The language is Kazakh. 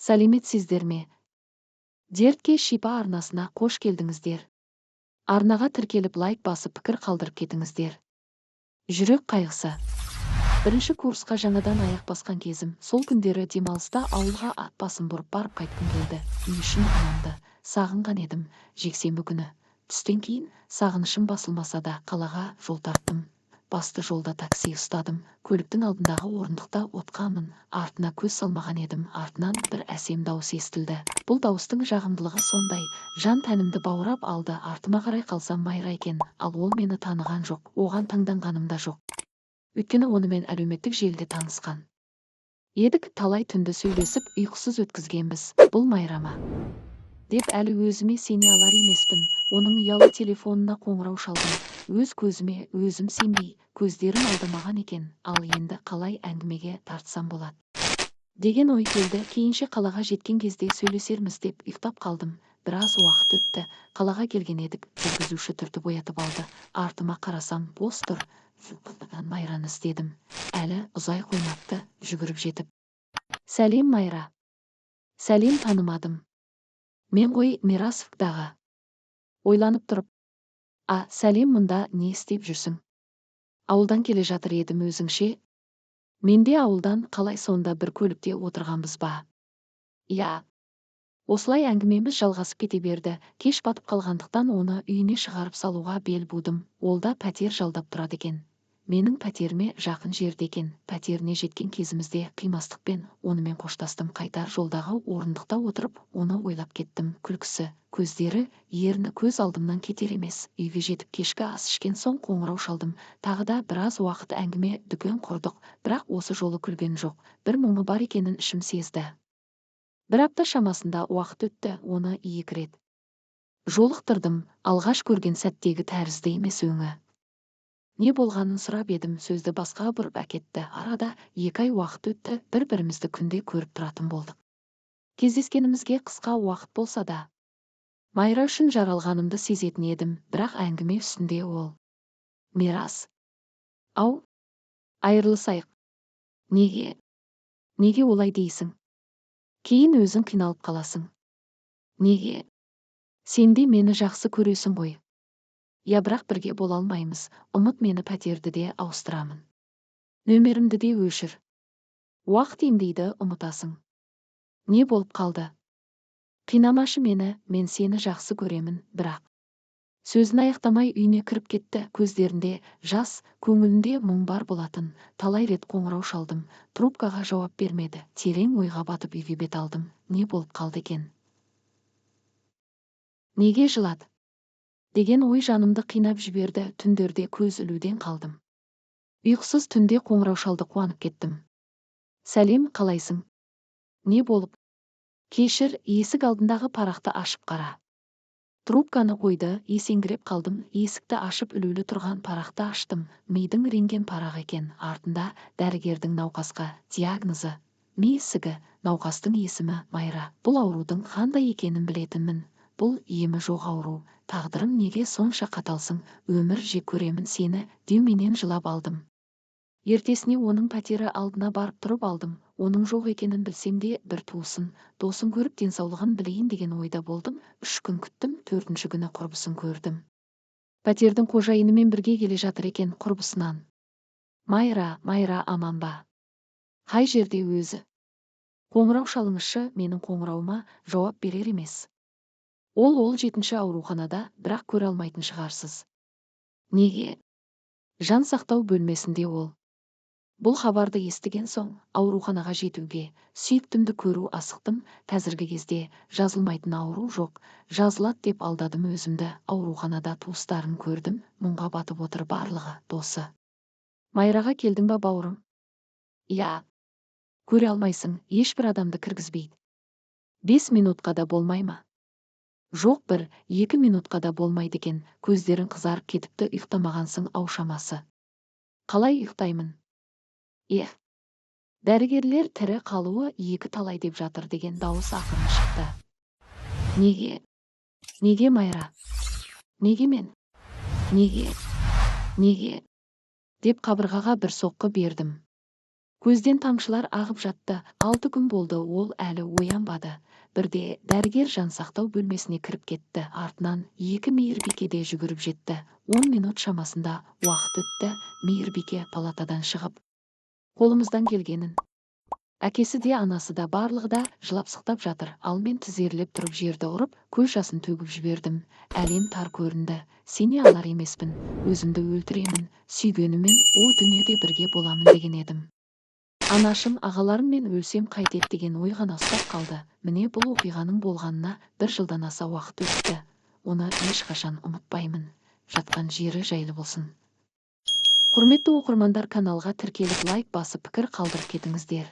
Сәлеметсіздер ме? Дертке шипа арнасына қош келдіңіздер. Арнаға тіркеліп лайк басып пікір қалдырып кетіңіздер. Жүрек қайғысы. Бірінші курсқа жаңадан аяқ басқан кезім, сол күндері демалыста ауылға ат басын бұрып барып қайтқым келді. Үй ішін анамды сағынған едім. Жексенбі күні түстен кейін сағынышым басылмаса да қалаға жол тарттым. Басты жолда такси ұстадым. Көліктің алдындағы орындықта отқамын. Артына көз салмаған едім. Артынан бір әсем дауыс естілді. Бұл дауыстың жағымдылығы сондай, жан тәнімді баурап алды. Артыма қарай қалсам Майра екен, ал ол мені таныған жоқ. Оған таңданғаным да жоқ. Өйткені онымен әлеуметтік желіде танысқан едік. Талай түнді сөйлесіп, ұйқысыз өткізгенбіз. Бұл Майра ма деп әлі өзіме сене алар емеспін. Оның ұялы телефонына қоңырау шалдым. Өз көзіме өзім сенбей, көздерім алдамаған екен. Ал енді қалай әңгімеге тартсам болады деген ой келді. Кейінше қалаға жеткен кезде сөйлесерміз деп ұйықтап қалдым. Біраз уақыт өтті. Қалаға келген едік. Жүргізуші түртіп оятып алды. Артыма қарасам бос тұр. Майраны іздедім. Әлі ұзай қоймапты. Жүгіріп жетіп: сәлем, Майра. Сәлем, танымадым. Мен ғой, Мирасовдағы. Ойланып тұрып: сәлем, мұнда не істеп жүрсің? Ауылдан келе жатыр едім, өзіңше? Менде ауылдан. Қалай, сонда бір көлікте отырғанбыз ба? Я. Осылай әңгімеміз жалғасып кете берді. Кеш батып қалғандықтан оны үйіне шығарып салуға бел будым. Ол да пәтер жалдап тұрады екен. Менің пәтеріме жақын жерде екен. Пәтеріне жеткен кезімізде қимастықпен онымен қоштастым. Қайтар жолдағы орындықта отырып, оны ойлап кеттім. Күлкісі, көздері, ерні көз алдымнан кетер емес. Үйге жетіп кешкі ас ішкен соң қоңырау шалдым. Тағы да біраз уақыт әңгіме дүкен құрдық, бірақ осы жолы күлген жоқ. Бір мұңы бар екенін ішім сезді. Бір апта шамасында уақыт өтті. Оны екі рет жолықтырдым. Алғаш көрген сәттегі тәрізді емес өңі. Не болғанын сұрап едім. Сөзді басқа бұрып әкетті. Арада 2 ай уақыт өтті. Бір-бірімізді күнде көріп тұратын болдық. Кездескенімізге қысқа уақыт болса да, Майра үшін жаралғанымды сезетін едім. Бірақ әңгіме үстінде ол: Мирас, айырылысайық. Неге олай дейсің? Кейін өзің қиналып қаласың. Неге? Сен де мені жақсы көресің ғой. Я, бірақ бірге бола алмаймыз. Ұмыт мені, пәтерді де ауыстырамын. Нөмерімді де өшір. Уақыт емдейді, ұмытасың. Не болып қалды? Қинамашы мені, мен сені жақсы көремін, бірақ. Сөзін аяқтамай үйіне кіріп кетті. Көздерінде жас, көңілінде мұң бар болатын. Талай рет қоңырау шалдым. Трубкаға жауап бермеді. Терең ойға батып үйге бет алдым. Не болып қалды екен? Неге жылады деген ой жанымды қинап жіберді. Түндерде көз ілуден қалдым. Ұйқысыз түнде қоңырау шалды, қуанып кеттім. Сәлем, қалайсың? Не болып? Кешір, есік алдындағы парақты ашып қара. Трубканы қойды. Есеңгіреп қалдым. Есікті ашып ілулі тұрған парақты аштым. Мидың рентген парағы екен. Артында дәрігердің науқасқа диагнозы: ми ісігі. Науқастың есімі Майра. Бұл аурудың қандай екенін білетінмін. Бұл емі жоқ ауру. Тағдырың неге сонша қаталсың? Өмір жек көремін сені деуменен жылап алдым. Ертесіне оның пәтері алдына барып тұрып алдым. Оның жоқ екенін білсем де бір досын көріп денсаулығын білейін деген ойда болдым. 3 күн күттім. 4-ші күні құрбысын көрдім. Пәтердің қожайынымен бірге келе жатыр екен. Құрбысынан: Майра аман ба? Қай жерде өзі? Қоңырау шалыңызшы. Менің қоңырауыма жауап берер емес. Ол 7-ші ауруханада, бірақ көре алмайтын шығарсыз. Неге? Жан сақтау бөлмесінде ол. Бұл хабарды естіген соң ауруханаға жетуге, сүйіктімді көру асықтым. Қазіргі кезде жазылмайтын ауру жоқ. Жазылады деп алдадым өзімді. Ауруханада туыстарын көрдім. Мұңға батып отыр барлығы, досы. Майраға келдің ба, бауырым? Я. Көре алмайсың, ешбір адамды кіргізбейді. 5 минутқа да болмай ма? Жоқ, 1-2 минутқа да болмайды екен. Көздерің қызарып кетіпті. Ұйықтамағансың ау шамасы. Қалай ұйықтаймын? Дәрігерлер тірі қалуы 2 талай деп жатыр деген дауыс ақырын шықты. Неге Майра? Неге мен? Неге? Деп қабырғаға бір соққы бердім. Көзден тамшылар ағып жатты. 6 күн болды, ол әлі оянбады. Бірде дәрігер жансақтау бөлмесіне кіріп кетті. Артынан 2 мейірбике де жүгіріп жетті. 10 минут шамасында уақыт өтті. Мейірбике палатадан шығып, қолымыздан келгенін. Әкесі де, анасы да, барлығы да жылап-сықтап жатыр. Ал мен тізерлеп тұрып жерді ұрып, көз жасын төгіп жібердім. Әлем тар көрінді. Сене алар емеспін. Өзімді өлтіремін. Сүйгенімен о дүниеде бірге боламын деген едім. Анашым, ағаларыммен өлсем қайтеді деген ой ғана ұстап қалды. Міне бұл оқиғаның болғанына 1 жылдан аса уақыт өтті. Оны ешқашан ұмытпаймын. Жатқан жері жайлы болсын. Құрметті оқырмандар, каналға тіркеліп лайк басып пікір қалдырып кетіңіздер.